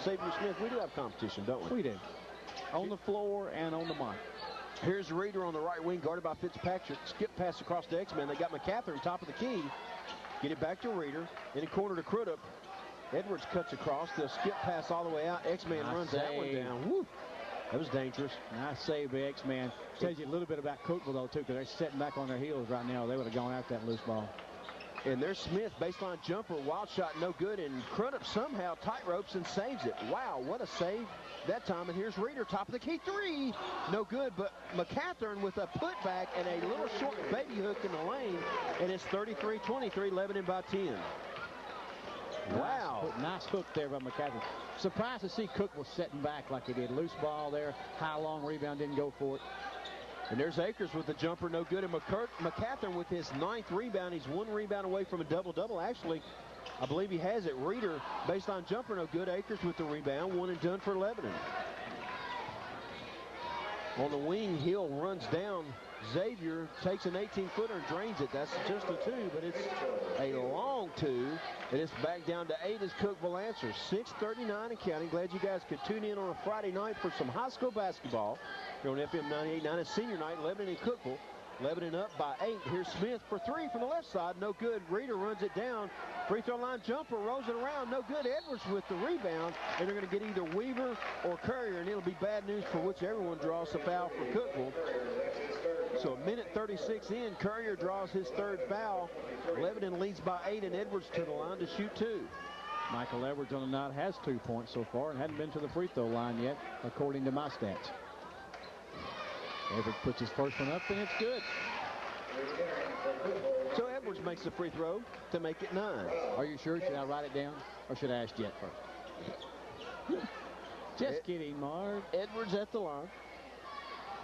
tell Xavier Smith we do have competition, don't we? We do. On the floor and on the mic. Here's Reeder on the right wing, guarded by Fitzpatrick. Skip pass across to X-Man. They got McCathern top of the key. Get it back to Reeder. In the corner to Crudup. Edwards cuts across. They'll skip pass all the way out. X-Man runs that one down. Woo. That was dangerous. Nice save by X-Man. Tells you a little bit about Cookeville, though, too, because they're sitting back on their heels right now. They would have gone after that loose ball. And there's Smith, baseline jumper, wild shot, no good. And Crudup somehow tight ropes and saves it. Wow, what a save that time. And here's Reeder, top of the key, three. No good, but McCathern with a putback and a little short baby hook in the lane. And it's 33-23, Lebanon by 10. Wow. Nice hook there by McCathern. Surprised to see Cookeville setting back like he did. Loose ball there. High, long rebound, didn't go for it. And there's Akers with the jumper, no good. And McCathern with his 9th rebound. He's 1 rebound away from a double-double. Actually, I believe he has it. Reeder, baseline jumper, no good. Akers with the rebound. 1 and done for Lebanon. On the wing, Hill runs down. Xavier takes an 18-footer and drains it. That's just a 2, but it's a long 2. And it's back down to 8 as Cookeville answers. 6:39 and counting. Glad you guys could tune in on a Friday night for some high school basketball here on FM 98.9. It's senior night, Lebanon and Cookeville. Lebanon up by 8. Here's Smith for 3 from the left side. No good. Reeder runs it down. Free throw line jumper, rolls it around. No good. Edwards with the rebound. And they're going to get either Weaver or Courier, and it'll be bad news for whichever one draws the foul for Cookeville. So a minute 36 in, Courier draws his 3rd foul. Lebanon leads by 8, and Edwards to the line to shoot 2. Michael Edwards on the night has 2 points so far and hadn't been to the free throw line yet, according to my stats. Edwards puts his first one up, and it's good. So Edwards makes the free throw to make it 9. Are you sure? Should I write it down, or should I ask Jet first? Just kidding, Mark. Edwards at the line.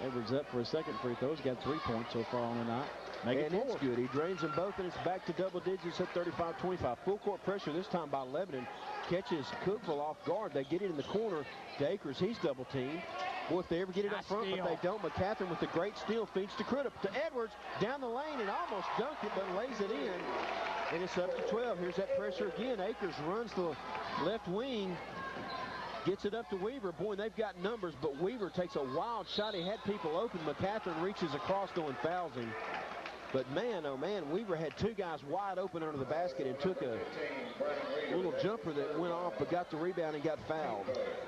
Edwards up for a second free throw. He's got 3 points so far on the night. And it's good. He drains them both, and it's back to double digits at 35-25. Full court pressure this time by Lebanon. Catches Cookeville off guard. They get it in the corner to Akers. He's double teamed. Boy, if they ever get it up front, but they don't. McCathern with the great steal feeds to Crudup. To Edwards, down the lane, and almost dunked it, but lays it in. And it's up to 12. Here's that pressure again. Akers runs the left wing. Gets it up to Weaver. Boy, they've got numbers, but Weaver takes a wild shot. He had people open. McCathern reaches across though and fouls him. But man, oh man, Weaver had 2 guys wide open under the basket and took a little jumper that went off but got the rebound and got fouled.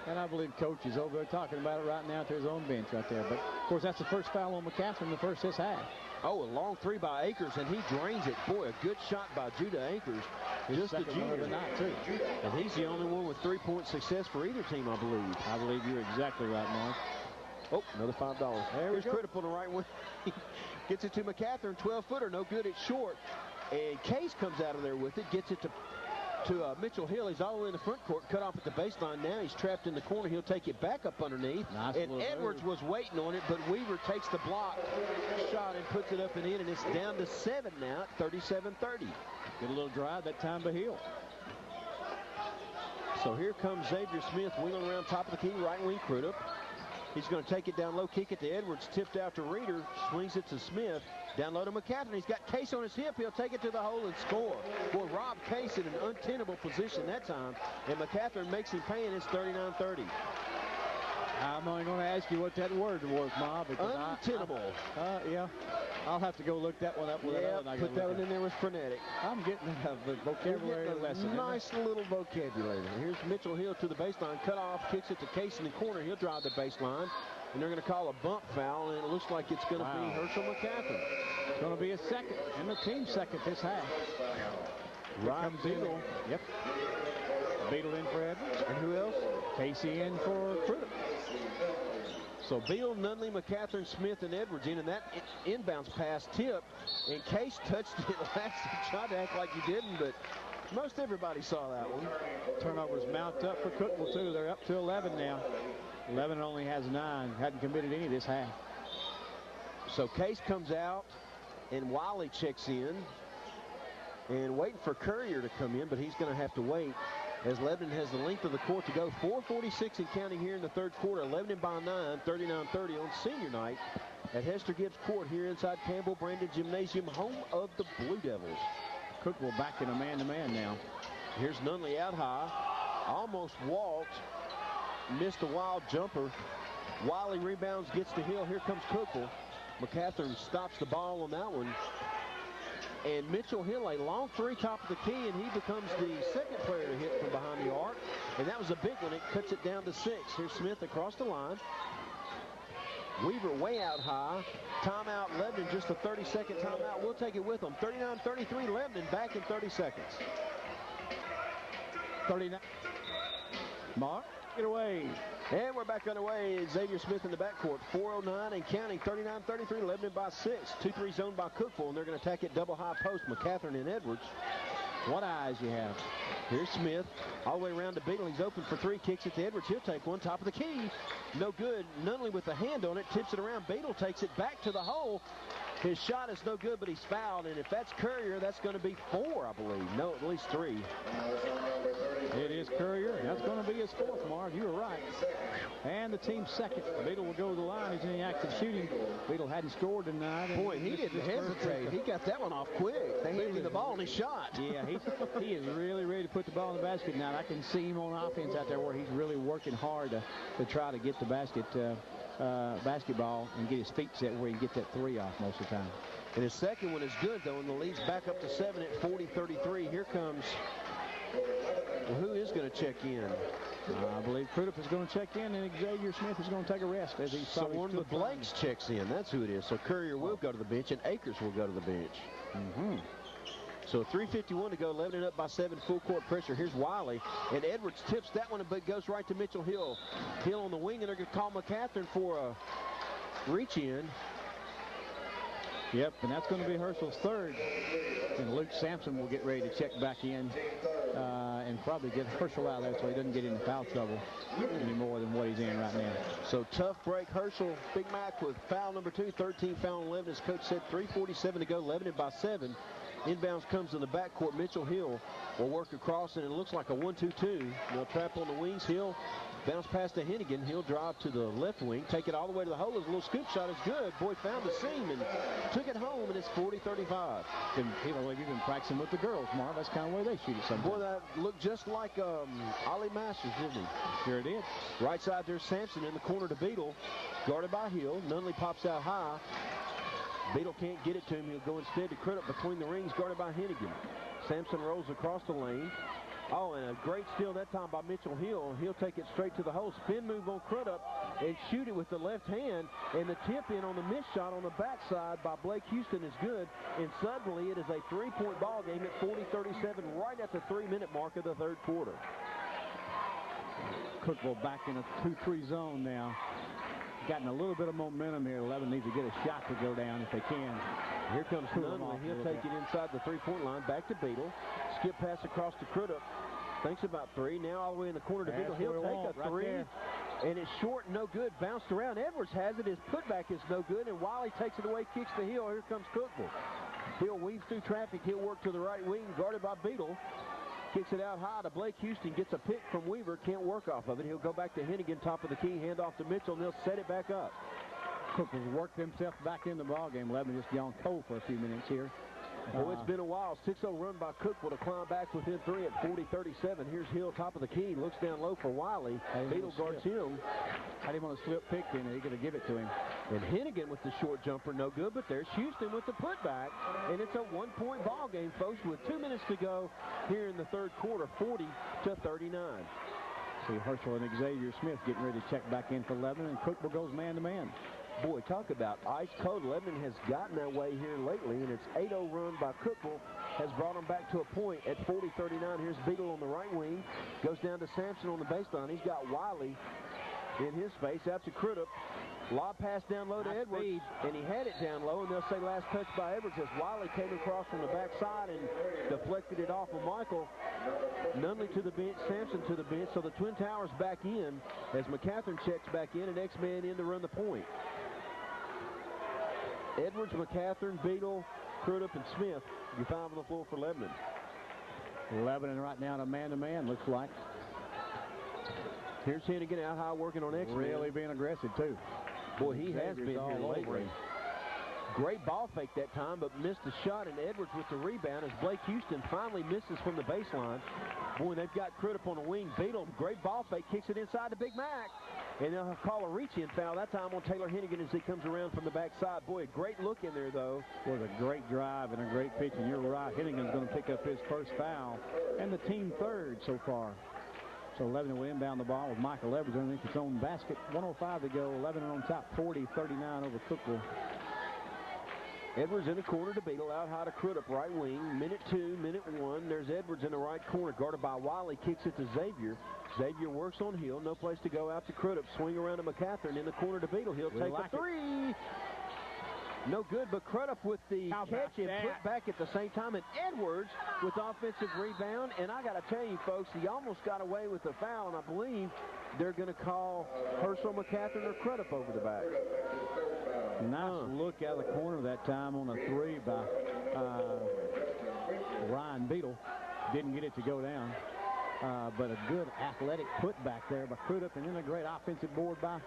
And I believe Coach is over there talking about it right now to his own bench right there. But, of course, that's the first foul on McCathern in the first this half. Oh, a long 3 by Akers, and he drains it. Boy, a good shot by Judah Akers. Just a junior. Of the night, too. And he's the only one with 3-point success for either team, I believe. I believe you're exactly right, Mark. Oh, another $5. Here's Crudup on the right wing. Gets it to McCathern, 12-footer, no good, it's short. And Case comes out of there with it, gets it to Mitchell Hill. He's all the way in the front court, cut off at the baseline now. He's trapped in the corner. He'll take it back up underneath. Nice, and Edwards was waiting on it, but Weaver takes the block shot and puts it up and in, and it's down to 7 now at 37-30. Get a little drive that time by Hill. So here comes Xavier Smith wheeling around top of the key, right wing Crudup. He's going to take it down low, kick it to Edwards, tipped out to Reeder, swings it to Smith. Down low to McCathern. He's got Case on his hip. He'll take it to the hole and score. Boy, Rob Case in an untenable position that time. And McCathern makes him pay, and it's 39-30. I'm only going to ask you what that word was, Ma. Untenable. Yeah. I'll have to go look that one up. Yeah, put that one in there with frenetic. I'm getting a vocabulary lesson. Nice little vocabulary. Here's Mitchell Hill to the baseline. Cut off, kicks it to Case in the corner. He'll drive the baseline. And they're going to call a bump foul, and it looks like it's going to be Herschel McCathern. It's going to be a second, and the team second this half. Right, Beadle. Yep. Beadle in for Edwards. And who else? Casey in for Crudup. So Beal, Nunley, McCathern, Smith, and Edwards in, and that inbounds pass tip. And Case touched it last and tried to act like he didn't, but most everybody saw that one. Turnovers mount up for Cookeville, too. They're up to 11 now. 11 only has 9. Hadn't committed any this half. So Case comes out, and Wiley checks in. And waiting for Courier to come in, but he's going to have to wait as Lebanon has the length of the court to go. 4:46 and counting here in the third quarter. Lebanon by 9, 39-30 on senior night at Hester Gibbs Court here inside Campbell Brandon Gymnasium, home of the Blue Devils. Cookeville back in a man-to-man now. Here's Nunley out high. almost walked, missed a wild jumper. Wiley rebounds, gets to Hill. Here comes Cookeville. McCathern stops the ball on that one. And Mitchell Hill, a long three, top of the key, and he becomes the second player to hit from behind the arc. And that was a big one. It cuts it down to 6. Here's Smith across the line. Weaver way out high. Timeout, Lebanon, just a 30-second timeout. We'll take it with them. 39-33, Lebanon back in 30 seconds. 39. Mark, get away. And we're back underway. Xavier Smith in the backcourt. 4:09 and counting. 39-33, Lebanon by 6. 2-3 zone by Cookeville, and they're going to attack it double high post. McCathern and Edwards. What eyes you have. Here's Smith all the way around to Beadle. He's open for 3. Kicks it to Edwards. He'll take one. Top of the key. No good. Nunley with the hand on it. Tips it around. Beadle takes it back to the hole. His shot is no good, but he's fouled. And if that's Courier, that's going to be 4, I believe. No, at least 3. It is Courier. That's going to be his 4th, Marv. You were right. And the team's second. Beadle will go to the line. He's in the active shooting. Beadle hadn't scored tonight. Boy, he didn't hesitate. He got that one off quick. They handed him the ball and he shot. Yeah, he is really ready to put the ball in the basket now. I can see him on offense out there where he's really working hard to try to get the basketball and get his feet set where he can get that 3 off most of the time. And his second one is good, though, and the lead's back up to 7 at 40-33. Here comes, well, who is going to check in? I believe Crudup is going to check in, and Xavier Smith is going to take a rest. As he's so one of the Blakes checks in. That's who it is. So Courier will go to the bench, and Akers will go to the bench. So 3:51 to go. Lebanon up by 7. Full court pressure. Here's Wiley, and Edwards tips that one, but goes right to Mitchell Hill. Hill on the wing, and they're going to call McCathern for a reach in. Yep, and that's going to be Herschel's 3rd. And Luke Sampson will get ready to check back in and probably get Herschel out of there so he doesn't get into foul trouble any more than what he's in right now. So tough break. Herschel, Big Mac with foul number 2, 13 foul on Lebanon. As coach said, 3:47 to go. Lebanon by 7. Inbounds comes in the backcourt. Mitchell Hill will work across, and it looks like a 1-2-2. They'll trap on the wings. Hill bounce pass to Hennigan. He'll drive to the left wing, take it all the way to the hole. His little scoop shot is good. Boy found the seam and took it home, and it's 40-35. And you've been practicing with the girls, Marv. That's kind of where they shoot it sometimes. Boy, that looked just like Ollie Masters, didn't he? Sure it did. Right side there's Sampson in the corner to Beadle. Guarded by Hill. Nunley pops out high. Beadle can't get it to him. He'll go instead to Crudup between the rings, guarded by Hennigan. Sampson rolls across the lane. Oh, and a great steal that time by Mitchell Hill. He'll take it straight to the hole. Spin move on Crudup and shoot it with the left hand. And the tip in on the missed shot on the backside by Blake Houston is good. And suddenly it is a 3-point ball game at 40-37 right at the 3-minute mark of the 3rd quarter. Cookeville back in a 2-3 zone now. Gotten a little bit of momentum here. 11 needs to get a shot to go down if they can. Here comes Nunley. He'll take it inside the 3-point line. Back to Beadle. Skip pass across to Crudup. Thinks about 3. Now all the way in the corner to Beadle. He'll take a 3. And it's short, no good. Bounced around. Edwards has it. His putback is no good. And Wiley takes it away, kicks to Hill. Here comes Cookeville. Hill weaves through traffic. He'll work to the right wing, guarded by Beadle. Kicks it out high to Blake Houston. Gets a pick from Weaver. Can't work off of it. He'll go back to Hennigan, top of the key. Hand off to Mitchell, and they'll set it back up. Cookeville's worked himself back in the ballgame. Lebanon just gone cold for a few minutes here. Well, it's been a while. 6-0 run by Cookeville to climb back within 3 at 40-37. Here's Hill, top of the key. Looks down low for Wiley. Beadle guards him. I didn't want to slip pick in there. He's going to give it to him. And Hennigan with the short jumper, no good. But there's Houston with the putback. And it's a 1-point ball game, folks, with 2 minutes to go here in the 3rd quarter, 40-39. See Herschel and Xavier Smith getting ready to check back in for Lebanon. And Cookeville goes man-to-man. Boy, talk about ice cold. Lebanon has gotten that way here lately, and its 8-0 run by Cookeville has brought them back to a point at 40-39. Here's Beadle on the right wing. Goes down to Sampson on the baseline. He's got Wiley in his space. Out to Crudup. Lob pass down low to Edwards, and he had it down low, and they'll say last touch by Edwards as Wiley came across from the backside and deflected it off of Michael. Nunley to the bench, Sampson to the bench, so the Twin Towers back in as McCathern checks back in, and X-Man in to run the point. Edwards, McCathern, Beadle, Crudup, and Smith. You 5 on the floor for Lebanon. Lebanon right now in a man-to-man, looks like. Here's Hennigan out high working on X-Man. Really being aggressive, too. Boy, he has been here lately. Great ball fake that time, but missed the shot, and Edwards with the rebound as Blake Houston finally misses from the baseline. Boy, they've got Crudup on the wing. Beetle, great ball fake, kicks it inside to Big Mac. And they'll call a reach-in foul that time on Taylor Hennigan as he comes around from the backside. Boy, a great look in there, though. Was a great drive and a great pitch, and you're right. Hennigan's going to pick up his first foul and the team third so far. So Lebanon will inbound the ball with Michael Edwards underneath his own basket. 1:05 to go. Lebanon on top, 40-39 over Cookeville. Edwards in the corner to Beetle, out high to Crudup, right wing. Minute 2, minute 1. There's Edwards in the right corner, guarded by Wiley, kicks it to Xavier. Xavier works on Hill, no place to go, out to Crudup, swing around to McCaffrey in the corner to Beetle. He'll take a three. No good, but Crudup with the catch and put back at the same time. And Edwards with offensive rebound. And I got to tell you, folks, he almost got away with the foul, and I believe they're going to call Herschel McCaffrey or Crudup over the back. Nice look out of the corner that time on a three by Ryan Beetle. Didn't get it to go down. But a good athletic putback there by Crudup, and then a great offensive board by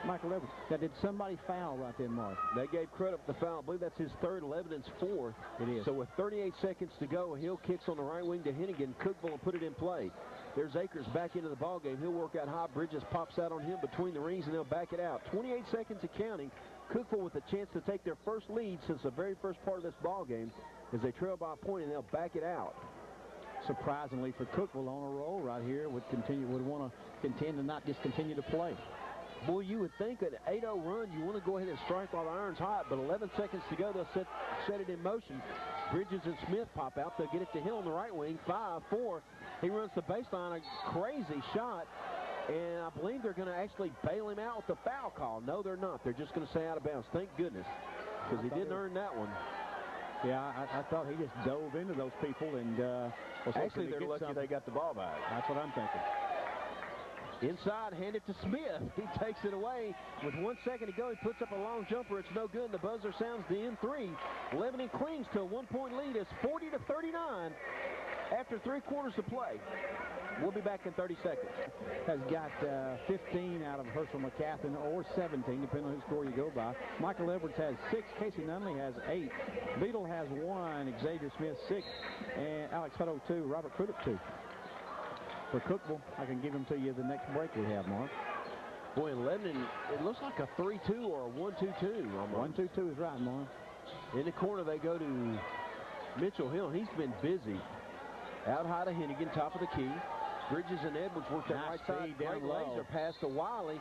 Michael Edwards. Now, did somebody foul right then, Mark? They gave Crudup the foul. I believe that's his third, Lebanon's fourth. It is. So with 38 seconds to go, Hill kicks on the right wing to Hennigan. Cookeville will put it in play. There's Akers back into the ballgame. He'll work out high. Bridges pops out on him between the rings, and they'll back it out. 28 seconds of counting. Cookeville with a chance to take their first lead since the very first part of this ballgame as they trail by a point, and they'll back it out. Surprisingly for Cookeville, on a roll right here, would want to contend to not just continue to play. Boy, you would think at an 8-0 run, you want to go ahead and strike while the iron's hot, but 11 seconds to go, they'll set it in motion. Bridges and Smith pop out. They'll get it to Hill on the right wing. 5-4. He runs the baseline, a crazy shot, and I believe they're going to actually bail him out with the foul call. No, they're not. They're just going to stay out of bounds. Thank goodness, because he didn't earn that one. Yeah, I thought he just dove into those people and was actually they're lucky they got the ball back. That's what I'm thinking. Inside, hand it to Smith. He takes it away. With 1 second to go, he puts up a long jumper. It's no good, and the buzzer sounds the N3. Lebanon clings to a 1-point lead. It's 40-39 after 3 quarters to play. We'll be back in 30 seconds. Has got 15 out of Herschel McCaffrey, or 17, depending on whose score you go by. Michael Edwards has 6. Casey Nunley has 8. Beetle has 1. Xavier Smith 6. And Alex Hutto 2. Robert Crudup 2. For Cookeville, I can give them to you the next break we have, Mark. Boy, in Lebanon, it looks like a 3-2 or a 1-2-2. 1-2-2 is right, Mark. In the corner, they go to Mitchell Hill. He's been busy. Out high to Hennigan, top of the key. Bridges and Edwards work that right side. Great laser pass to Wiley.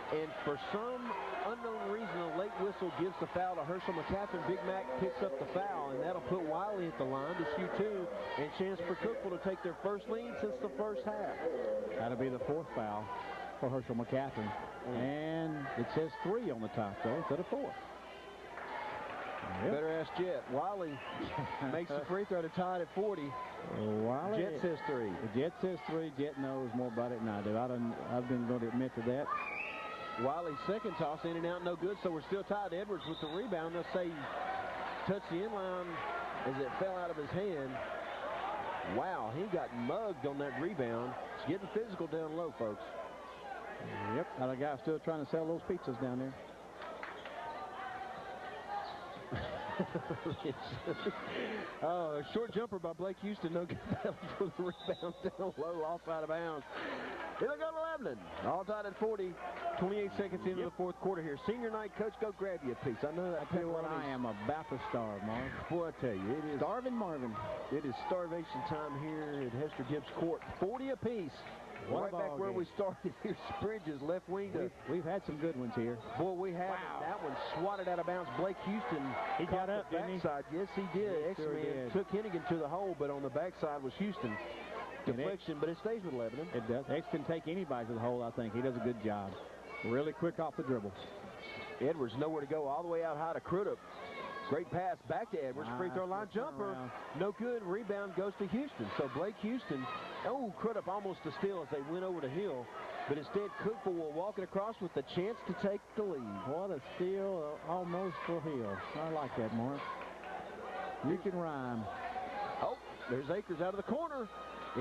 And for some unknown reason, a late whistle gives the foul to Herschel McCaffrey. Big Mac picks up the foul, and that'll put Wiley at the line to shoot 2, and chance for Cookeville to take their first lead since the first half. That'll be the 4th foul for Herschel McCaffrey. And it says 3 on the top, though, instead of 4. Yep. Better ask Jet. Wiley makes the free throw to tie it at 40. Wiley, Jet says 3. Jet says 3. Jet knows more about it than I do. I've been going to admit to that. Wiley's second toss in and out, no good, so we're still tied. Edwards with the rebound. They'll say touched the inline as it fell out of his hand. Wow, he got mugged on that rebound. It's getting physical down low, folks. Yep, now the guy's still trying to sell those pizzas down there. A short jumper by Blake Houston. No good for the rebound down low, off out of bounds. It'll go to Lebanon. All tied at 40. 28 seconds into the 4th quarter here. Senior night, Coach, go grab you a piece. I know that. I tell you what, I am about to starve, Mark. Boy, I tell you, it is starving Marvin. It is starvation time here at Hester Gibbs Court. 40 apiece. Right back where we started. Here's Bridges, left wing. We've had some good ones here. Boy, we have. Wow. That one swatted out of bounds. Blake Houston. He got up, didn't he? Backside. Yes, he did. X-Man took Hennigan to the hole, but on the backside was Houston. Deflection, but it stays with Lebanon. It does. X can take anybody to the hole, I think. He does a good job. Really quick off the dribble. Edwards nowhere to go. All the way out high to Crudup. Great pass back to Edwards. Free throw line jumper. No good. Rebound goes to Houston. So Blake Houston. Oh, Crudup almost a steal as they went over to Hill. But instead, Cookeville will walk it across with the chance to take the lead. What a steal almost for Hill. I like that, Mark. You can rhyme. Oh, there's Akers out of the corner.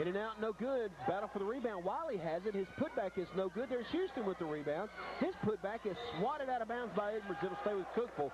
In and out, no good. Battle for the rebound. Wiley has it. His putback is no good. There's Houston with the rebound. His putback is swatted out of bounds by Edwards. It'll stay with Cookeville.